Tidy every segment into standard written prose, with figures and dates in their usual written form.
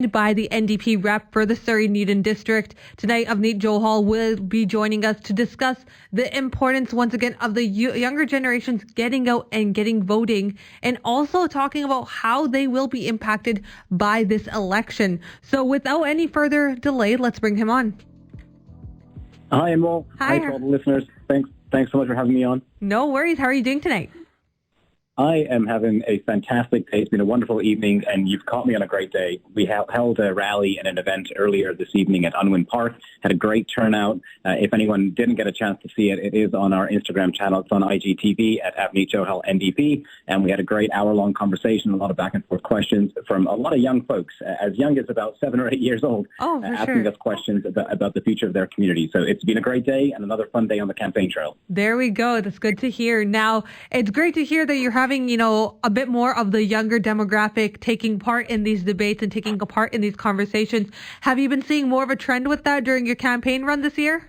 by the NDP rep for the Surrey-Needham district. Tonight, Avneet Johal will be joining us to discuss the importance, once again, of the younger generations getting out and getting voting, and also talking about how they will be impacted by this election. So without any further delay, let's bring him on. Hi, Anmol. Hi. Hi to all the listeners. Thanks so much for having me on. No worries. How are you doing tonight? I am having a fantastic day. It's been a wonderful evening, and you've caught me on a great day. We held a rally and an event earlier this evening at Unwin Park. Had a great turnout. If anyone didn't get a chance to see it, it is on our Instagram channel. It's on IGTV at Avneet Johal NDP, and we had a great hour-long conversation, a lot of back-and-forth questions from a lot of young folks, as young as about 7 or 8 years old, asking us questions about the future of their community. So it's been a great day and another fun day on the campaign trail. There we go. That's good to hear. Now, it's great to hear that you're having, a bit more of the younger demographic taking part in these debates and taking a part in these conversations. Have you been seeing more of a trend with that during your campaign run this year?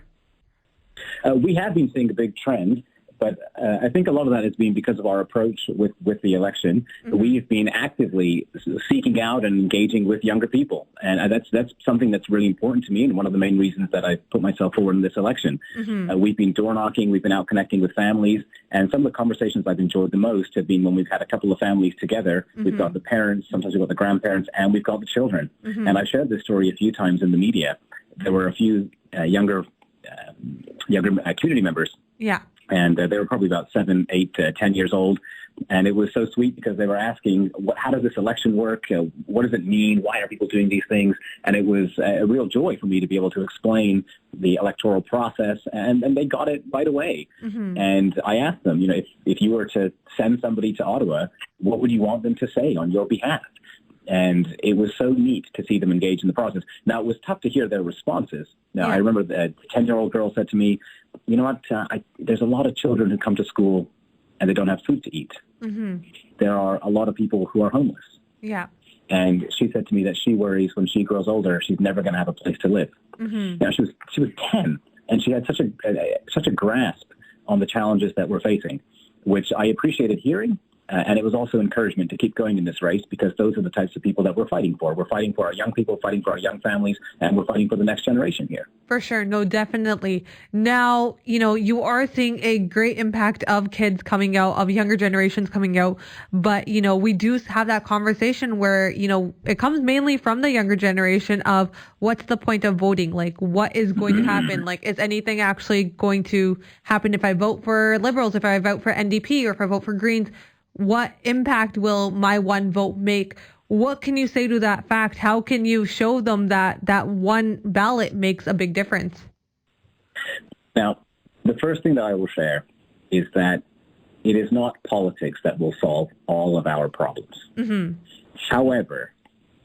We have been seeing a big trend, but I think a lot of that has been because of our approach with the election. Mm-hmm. We've been actively seeking out and engaging with younger people, and that's something that's really important to me, and one of the main reasons that I put myself forward in this election. Mm-hmm. We've been door knocking, we've been out connecting with families, and some of the conversations I've enjoyed the most have been when we've had a couple of families together. Mm-hmm. We've got the parents, sometimes we've got the grandparents, and we've got the children. Mm-hmm. And I've shared this story a few times in the media. There were a few younger community members. Yeah. And they were probably about 7, 8, 10 years old. And it was so sweet because they were asking, how does this election work? What does it mean? Why are people doing these things? And it was a real joy for me to be able to explain the electoral process. And they got it right away. Mm-hmm. And I asked them, if you were to send somebody to Ottawa, what would you want them to say on your behalf? And it was so neat to see them engage in the process. Now, it was tough to hear their responses. Now, yeah. I remember the 10-year-old girl said to me, you know what, there's a lot of children who come to school and they don't have food to eat. Mm-hmm. There are a lot of people who are homeless. Yeah. And she said to me that she worries when she grows older, she's never going to have a place to live. Mm-hmm. Now, she was 10, and she had such a grasp on the challenges that we're facing, which I appreciated hearing. And it was also encouragement to keep going in this race, because those are the types of people that we're fighting for. We're fighting for our young people, fighting for our young families, and we're fighting for the next generation here. For sure. No, definitely. Now, you are seeing a great impact of kids coming out, of younger generations coming out. But, we do have that conversation where, it comes mainly from the younger generation of what's the point of voting? Like, what is going to happen? Like, is anything actually going to happen if I vote for Liberals, if I vote for NDP, or if I vote for Greens? What impact will my one vote make? What can you say to that fact? How can you show them that one ballot makes a big difference? Now, the first thing that I will share is that it is not politics that will solve all of our problems. Mm-hmm. However,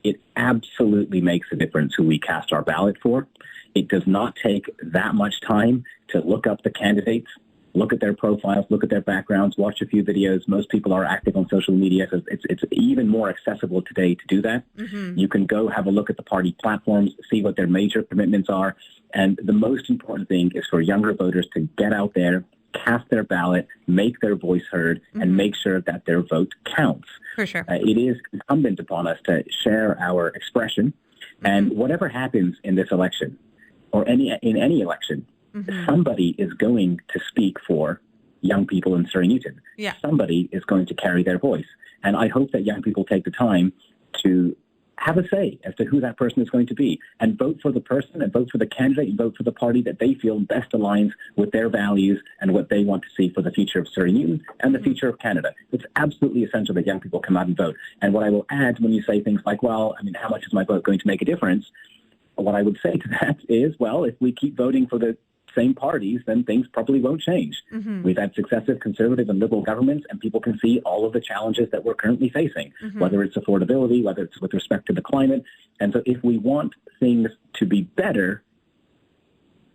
it absolutely makes a difference who we cast our ballot for. It does not take that much time to look up the candidates, look at their profiles, look at their backgrounds, watch a few videos. Most people are active on social media, so it's even more accessible today to do that. Mm-hmm. You can go have a look at the party platforms, see what their major commitments are. And the most important thing is for younger voters to get out there, cast their ballot, make their voice heard, and make sure that their vote counts. For sure. It is incumbent upon us to share our expression. Mm-hmm. And whatever happens in this election, or in any election, somebody is going to speak for young people in Surrey-Needham. Yeah. Somebody is going to carry their voice. And I hope that young people take the time to have a say as to who that person is going to be, and vote for the person, and vote for the candidate, and vote for the party that they feel best aligns with their values and what they want to see for the future of Surrey-Needham and the future of Canada. It's absolutely essential that young people come out and vote. And what I will add when you say things like, well, how much is my vote going to make a difference? What I would say to that is, well, if we keep voting for the same parties, then things probably won't change. Mm-hmm. We've had successive conservative and liberal governments, and people can see all of the challenges that we're currently facing, whether it's affordability, whether it's with respect to the climate. And so if we want things to be better,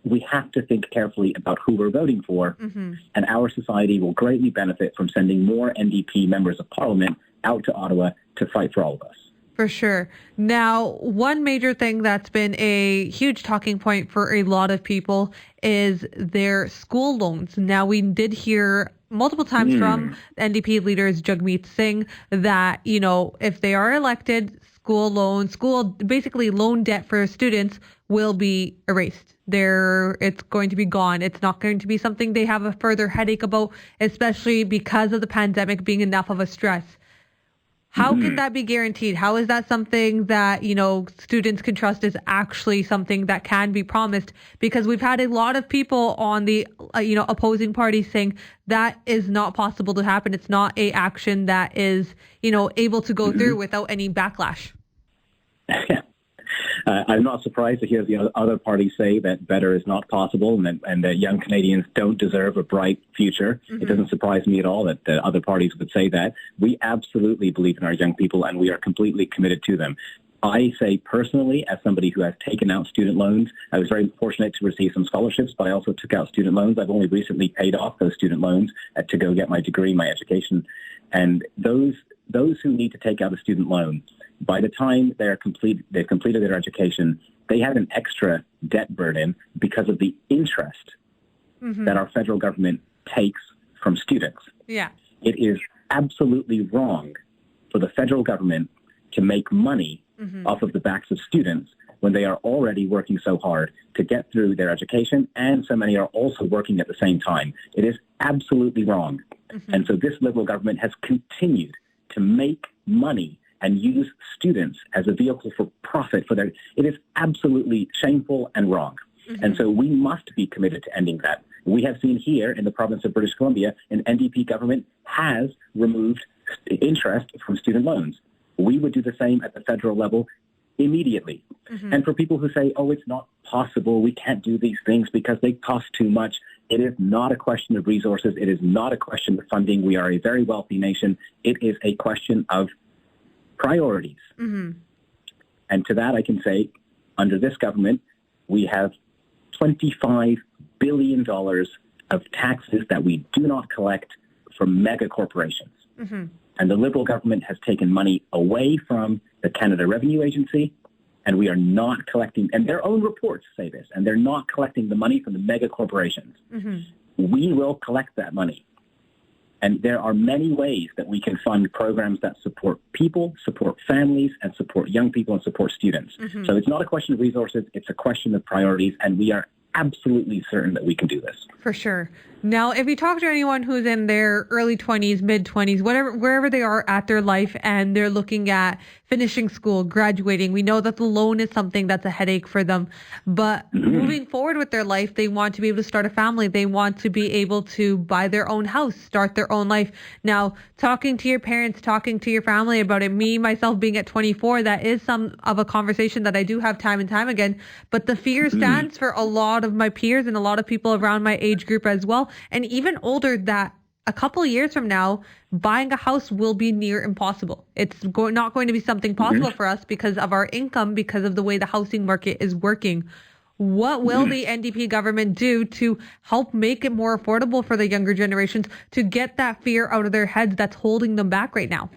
we have to think carefully about who we're voting for, and our society will greatly benefit from sending more NDP members of Parliament out to Ottawa to fight for all of us. For sure. Now, one major thing that's been a huge talking point for a lot of people is their school loans. Now, we did hear multiple times from NDP leaders Jagmeet Singh that, if they are elected, school loans, basically loan debt for students will be erased. It's going to be gone. It's not going to be something they have a further headache about, especially because of the pandemic being enough of a stress. How can that be guaranteed? How is that something that, students can trust is actually something that can be promised? Because we've had a lot of people on the, opposing parties saying that is not possible to happen. It's not a action that is, able to go through without any backlash. I'm not surprised to hear the other parties say that better is not possible and that young Canadians don't deserve a bright future. It doesn't surprise me at all that the other parties would say that. We absolutely believe in our young people, and we are completely committed to them. I say personally, as somebody who has taken out student loans, I was very fortunate to receive some scholarships, but I also took out student loans. I've only recently paid off those student loans to go get my degree, my education. And those who need to take out a student loan, by the time they've completed their education, they have an extra debt burden because of the interest that our federal government takes from students. Yeah. It is absolutely wrong for the federal government to make money off of the backs of students when they are already working so hard to get through their education, and so many are also working at the same time. It is absolutely wrong. And so this Liberal government has continued to make money and use students as a vehicle for profit it is absolutely shameful and wrong. And so we must be committed to ending that. We have seen here in the province of British Columbia, an NDP government has removed interest from student loans. We would do the same at the federal level immediately. And for people who say, oh, it's not possible, we can't do these things because they cost too much, it is not a question of resources. It is not a question of funding. We are a very wealthy nation. It is a question of priorities. And to that I can say, under this government, we have $25 billion of taxes that we do not collect from mega corporations. And the Liberal government has taken money away from the Canada Revenue Agency, and we are not collecting, and their own reports say this, and they're not collecting the money from the mega corporations. We will collect that money. And there are many ways that we can fund programs that support people, support families, and support young people and support students. So it's not a question of resources, it's a question of priorities, and we are absolutely certain that we can do this. For sure. Now, if you talk to anyone who's in their early 20s, mid 20s, wherever they are at their life, and they're looking at finishing school, graduating, we know that the loan is something that's a headache for them. But moving forward with their life, they want to be able to start a family. They want to be able to buy their own house, start their own life. Now, talking to your parents, talking to your family about it, me, myself being at 24, that is some of a conversation that I do have time and time again. But the fear stands for a lot of my peers and a lot of people around my age group as well, and even older, that a couple of years from now, buying a house will be near impossible. It's not going to be something possible for us because of our income, because of the way the housing market is working. What will the NDP government do to help make it more affordable for the younger generations to get that fear out of their heads that's holding them back right now?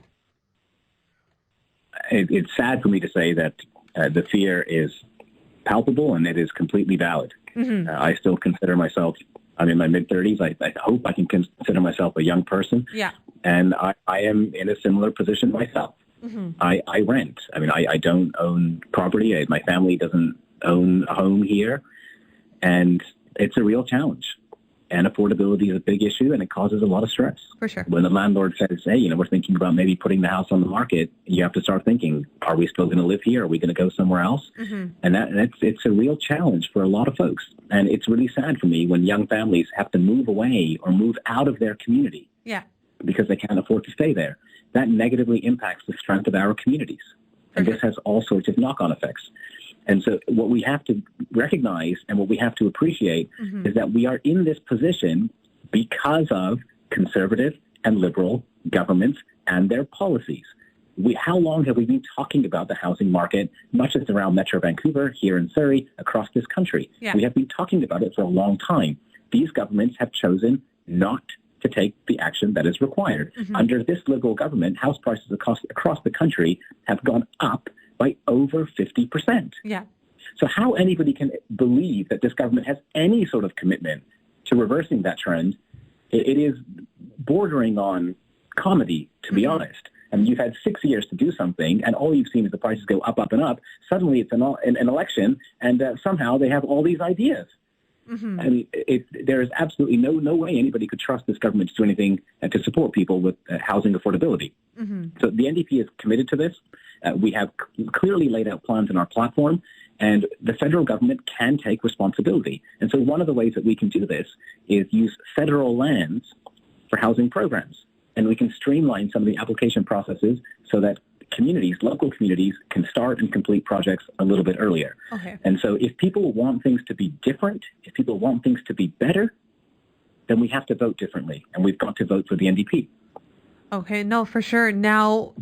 It's sad for me to say that the fear is palpable and it is completely valid. I still consider myself, I'm in my mid-30s. I hope I can consider myself a young person. Yeah. And I am in a similar position myself. I rent. I mean, I don't own property. My family doesn't own a home here. And it's a real challenge. And affordability is a big issue, and it causes a lot of stress. For sure. When the landlord says, hey, we're thinking about maybe putting the house on the market, you have to start thinking, are we still going to live here? Are we going to go somewhere else? And it's a real challenge for a lot of folks. And it's really sad for me when young families have to move away or move out of their community because they can't afford to stay there. That negatively impacts the strength of our communities. And this has all sorts of knock-on effects. And so what we have to recognize and what we have to appreciate is that we are in this position because of conservative and liberal governments and their policies. How long have we been talking about the housing market, not just around Metro Vancouver, here in Surrey, across this country? We have been talking about it for a long time. These governments have chosen not to take the action that is required. Under this Liberal government, house prices across the country have gone up by over 50%. So how anybody can believe that this government has any sort of commitment to reversing that trend, it is bordering on comedy, to be honest. And you've had 6 years to do something, and all you've seen is the prices go up, up, and up. Suddenly it's an election, and somehow they have all these ideas. Mm-hmm. I mean, there is absolutely no way anybody could trust this government to do anything to support people with housing affordability. Mm-hmm. So the NDP is committed to this. We have clearly laid out plans in our platform, and the federal government can take responsibility. And so one of the ways that we can do this is use federal lands for housing programs. And we can streamline some of the application processes so that local communities, can start and complete projects a little bit earlier. Okay. And so if people want things to be different, if people want things to be better, then we have to vote differently. And we've got to vote for the NDP. Okay, no, for sure. Now,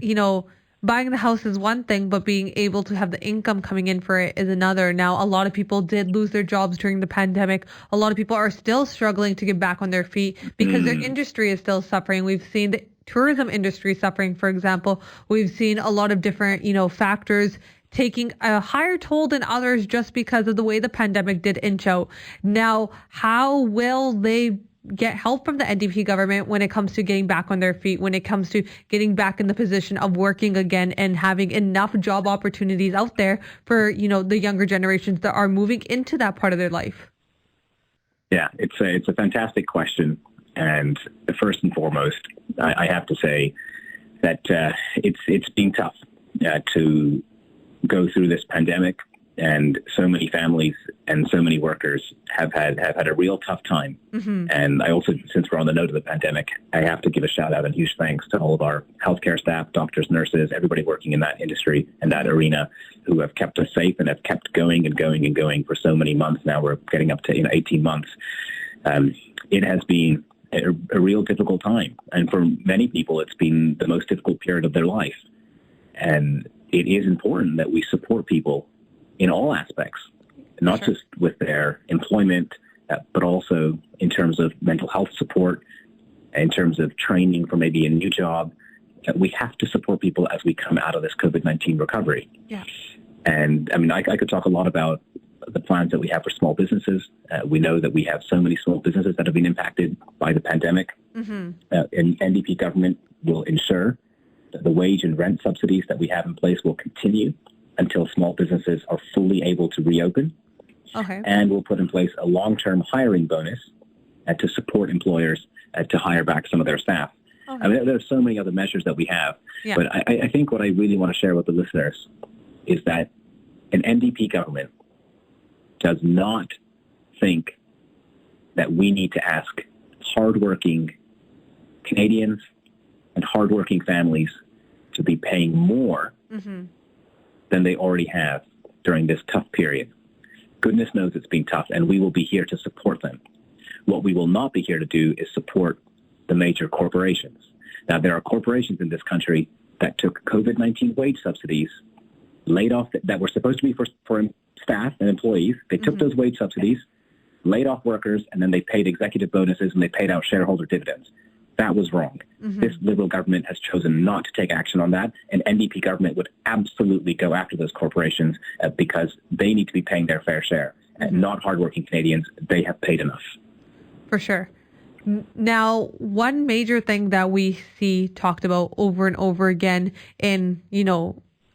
buying the house is one thing, but being able to have the income coming in for it is another. Now, a lot of people did lose their jobs during the pandemic. A lot of people are still struggling to get back on their feet because their industry is still suffering. We've seen the tourism industry suffering, for example. We've seen a lot of different, factors taking a higher toll than others just because of the way the pandemic did inch out. Now, how will they get help from the NDP government when it comes to getting back on their feet, when it comes to getting back in the position of working again and having enough job opportunities out there for, the younger generations that are moving into that part of their life? Yeah, it's a fantastic question. And first and foremost, I have to say that it's been tough to go through this pandemic, and so many families and so many workers have had a real tough time. Mm-hmm. And I also, since we're on the note of the pandemic, I have to give a shout out and huge thanks to all of our healthcare staff, doctors, nurses, everybody working in that industry and that arena who have kept us safe and have kept going and going and going for so many months. Now we're getting up to 18 months. It has been a real difficult time. And for many people, it's been the most difficult period of their life. And it is important that we support people in all aspects, not just with their employment, but also in terms of mental health support, in terms of training for maybe a new job. We have to support people as we come out of this COVID-19 recovery. Yeah. And I mean, I could talk a lot about the plans that we have for small businesses. We know that we have so many small businesses that have been impacted by the pandemic. Mm-hmm. And NDP government will ensure that the wage and rent subsidies that we have in place will continue until small businesses are fully able to reopen. Okay. And we'll put in place a long-term hiring bonus to support employers to hire back some of their staff. Okay. I mean, there are so many other measures that we have. Yeah. But I think what I really want to share with the listeners is that an NDP government does not think that we need to ask hardworking Canadians and hardworking families to be paying more Mm-hmm. than they already have during this tough period. Goodness knows it's been tough, and we will be here to support them. What we will not be here to do is support the major corporations. Now, there are corporations in this country that took COVID-19 wage subsidies, laid off that were supposed to be for staff and employees. They took those wage subsidies, laid off workers, and then they paid executive bonuses and they paid out shareholder dividends. That was wrong. Mm-hmm. This Liberal government has chosen not to take action on that. An NDP government would absolutely go after those corporations because they need to be paying their fair share. And not hardworking Canadians, they have paid enough. For sure. Now, one major thing that we see talked about over and over again in,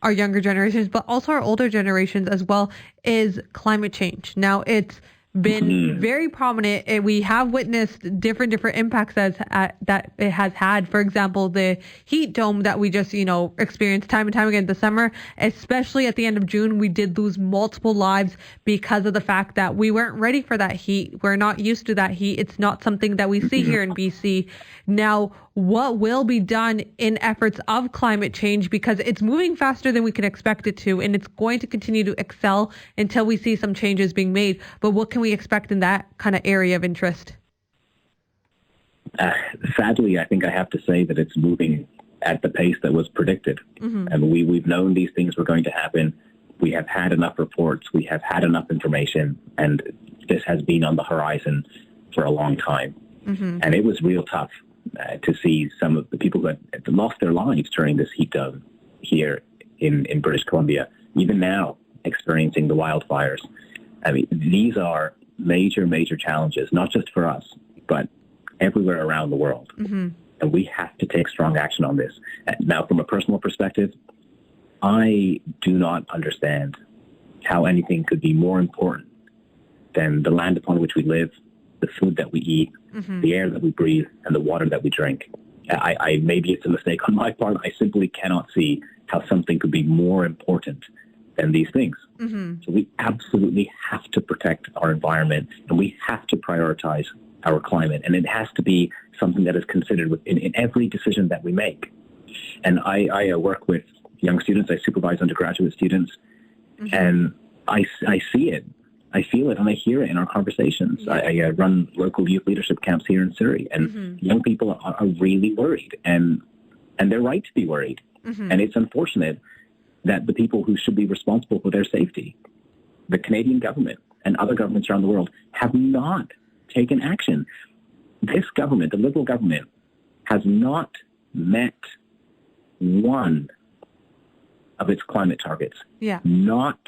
our younger generations, but also our older generations as well, is climate change. Now, it's been very prominent, and we have witnessed different impacts that it has had. For example, the heat dome that we just experienced time and time again this summer, especially at the end of June, we did lose multiple lives because of the fact that we weren't ready for that heat. We're not used to that heat. It's not something that we see here in BC. Now, what will be done in efforts of climate change, because it's moving faster than we can expect it to, and it's going to continue to excel until we see some changes being made. But what can we expect in that kind of area of interest? Sadly, I think I have to say that it's moving at the pace that was predicted. Mm-hmm. And we've known these things were going to happen. We have had enough reports. We have had enough information. And this has been on the horizon for a long time. Mm-hmm. And it was real tough to see some of the people that lost their lives during this heat dome here in British Columbia, even now experiencing the wildfires. I mean, these are major, major challenges, not just for us, but everywhere around the world. Mm-hmm. and we have to take strong action on this. Now, from a personal perspective, I do not understand how anything could be more important than the land upon which we live, the food that we eat, the air that we breathe, and the water that we drink. I maybe it's a mistake on my part. I simply cannot see how something could be more important than these things. So we absolutely have to protect our environment, and we have to prioritize our climate. And it has to be something that is considered in every decision that we make. And I work with young students. I supervise undergraduate students, and I see it. I feel it and I hear it in our conversations. Yeah. I run local youth leadership camps here in Surrey, and young people are really worried, and they're right to be worried. And it's unfortunate that the people who should be responsible for their safety, the Canadian government and other governments around the world, have not taken action. This government, the Liberal government, has not met one of its climate targets. Yeah. Not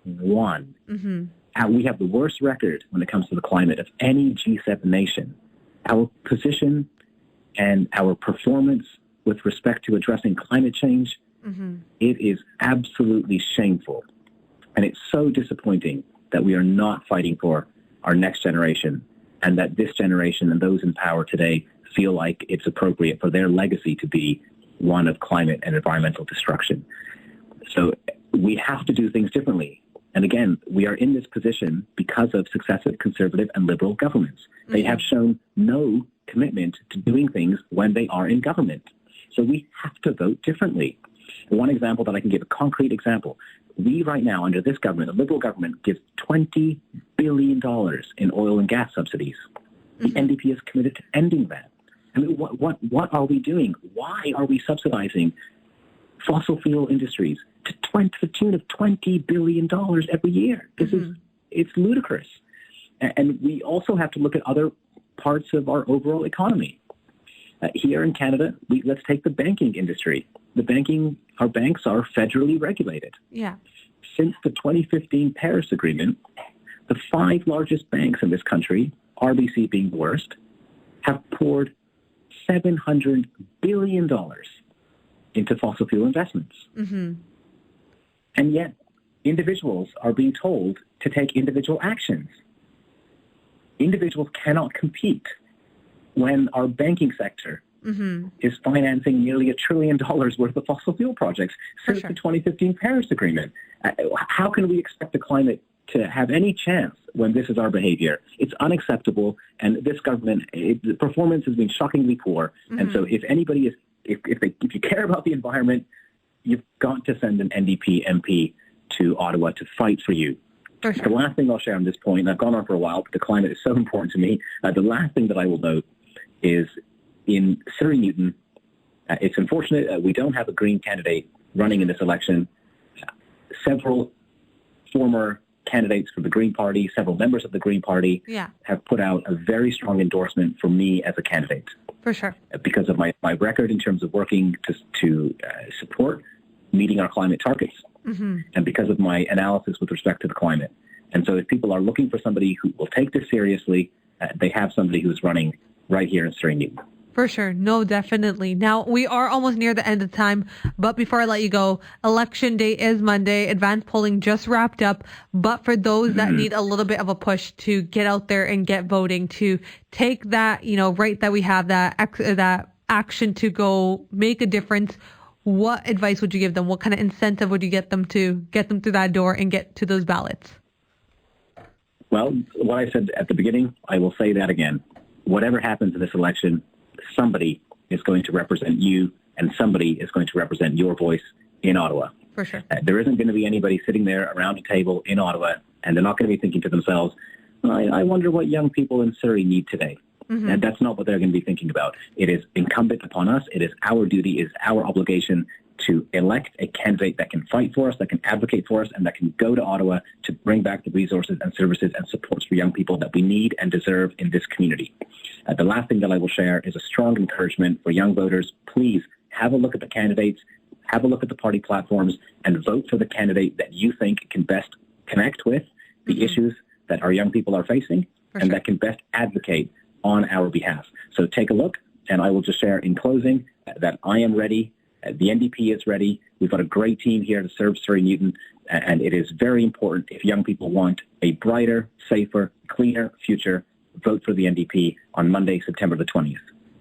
one. We have the worst record when it comes to the climate of any G7 nation. Our position and our performance with respect to addressing climate change, it is absolutely shameful. And it's so disappointing that we are not fighting for our next generation, and that this generation and those in power today feel like it's appropriate for their legacy to be one of climate and environmental destruction. So we have to do things differently. And again, we are in this position because of successive Conservative and Liberal governments. They have shown no commitment to doing things when they are in government. So we have to vote differently. One example that I can give, a concrete example. We right now, under this government, the Liberal government, gives $20 billion in oil and gas subsidies. The NDP is committed to ending that. I mean, what are we doing? Why are we subsidizing fossil fuel industries to the tune of $20 billion every year? It's ludicrous. And we also have to look at other parts of our overall economy. Here in Canada, let's take the banking industry. Our banks are federally regulated. Yeah. Since the 2015 Paris Agreement, the 5 largest banks in this country, RBC being the worst, have poured $700 billion into fossil fuel investments. And yet, individuals are being told to take individual actions. Individuals cannot compete when our banking sector is financing nearly $1 trillion worth of fossil fuel projects since the 2015 Paris Agreement. How can we expect the climate to have any chance when this is our behavior? It's unacceptable, and this government, the performance has been shockingly poor. And so if anybody is, if you care about the environment, you've got to send an NDP MP to Ottawa to fight for you. The last thing I'll share on this point, and I've gone on for a while, but the climate is so important to me. The last thing that I will note is in Surrey Newton, it's unfortunate we don't have a Green candidate running in this election. Several former candidates from the Green Party, several members of the Green Party have put out a very strong endorsement for me as a candidate. For sure. Because of my record in terms of working to support meeting our climate targets, and because of my analysis with respect to the climate. And so if people are looking for somebody who will take this seriously, they have somebody who's running right here in Surrey Newton. For sure. No, definitely. Now, we are almost near the end of time, but before I let you go, election day is Monday. Advanced polling just wrapped up, but for those that need a little bit of a push to get out there and get voting, to take that, right that we have, that action to go make a difference, what advice would you give them? What kind of incentive would you get them through that door and get to those ballots? Well, what I said at the beginning, I will say that again. Whatever happens in this election, somebody is going to represent you, and somebody is going to represent your voice in Ottawa. For sure. There isn't going to be anybody sitting there around a table in Ottawa, and they're not going to be thinking to themselves, I wonder what young people in Surrey need today. And that's not what they're going to be thinking about. It is incumbent upon us. It is our duty, it is our obligation to elect a candidate that can fight for us, that can advocate for us, and that can go to Ottawa to bring back the resources and services and supports for young people that we need and deserve in this community. The last thing that I will share is a strong encouragement for young voters. Please have a look at the candidates, have a look at the party platforms, and vote for the candidate that you think can best connect with the issues that our young people are facing, and that can best advocate on our behalf. So take a look, And I will just share in closing that I am ready. The NDP is ready. We've got a great team here to serve Surrey Newton. And it is very important, if young people want a brighter, safer, cleaner future, vote for the NDP on Monday, September the 20th.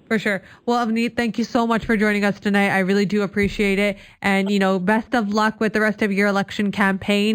For sure. Well, Avneet, thank you so much for joining us tonight. I really do appreciate it. And, best of luck with the rest of your election campaign.